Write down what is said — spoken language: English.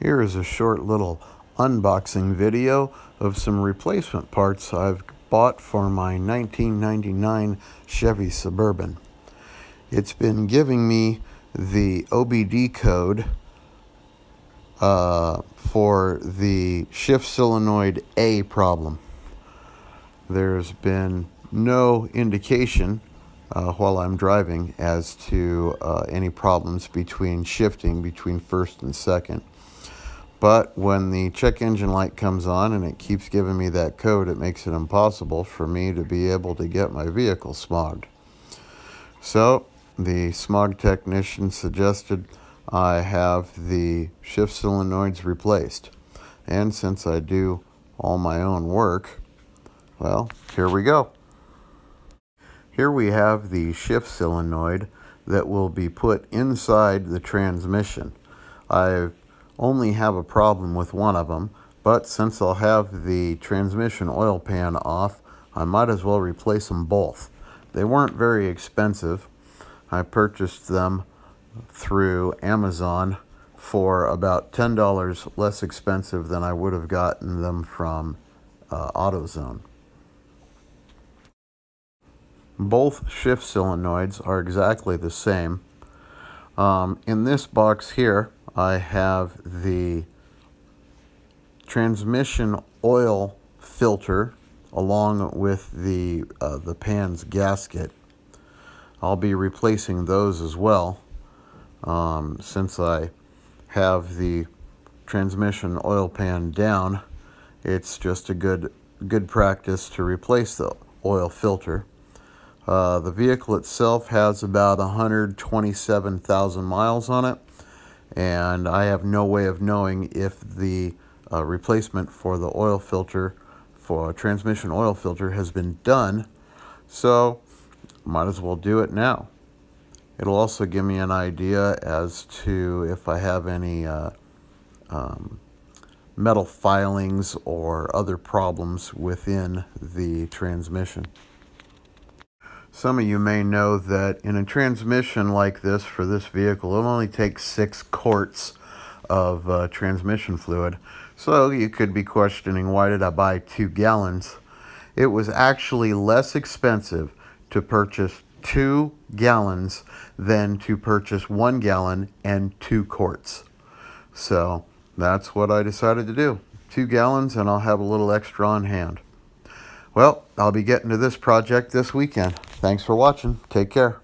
Here is a short little unboxing video of some replacement parts I've bought for my 1999 Chevy Suburban. It's been giving me the OBD code for the shift solenoid A problem. There's been no indication while I'm driving as to any problems shifting between first and second. But when the check engine light comes on and it keeps giving me that code, it makes it impossible for me to be able to get my vehicle smogged. So the smog technician suggested I have the shift solenoids replaced. And since I do all my own work, well, here we go. Here we have the shift solenoid that will be put inside the transmission. I only have a problem with one of them, but since I'll have the transmission oil pan off, I might as well replace them both. They weren't very expensive. I purchased them through Amazon for about $10 less expensive than I would have gotten them from AutoZone. Both shift solenoids are exactly the same. In this box here, I have the transmission oil filter along with the pan's gasket. I'll be replacing those as well, since I have the transmission oil pan down. It's just a good practice to replace the oil filter. The vehicle itself has about 127,000 miles on it, and I have no way of knowing if the replacement for the oil filter, for a transmission oil filter, has been done, so might as well do it now. It'll also give me an idea as to if I have any metal filings or other problems within the transmission. Some of you may know that in a transmission like this for this vehicle, it only takes 6 quarts of transmission fluid. So you could be questioning, why did I buy 2 gallons? It was actually less expensive to purchase 2 gallons than to purchase 1 gallon and 2 quarts. So that's what I decided to do. 2 gallons, and I'll have a little extra on hand. Well, I'll be getting to this project this weekend. Thanks for watching. Take care.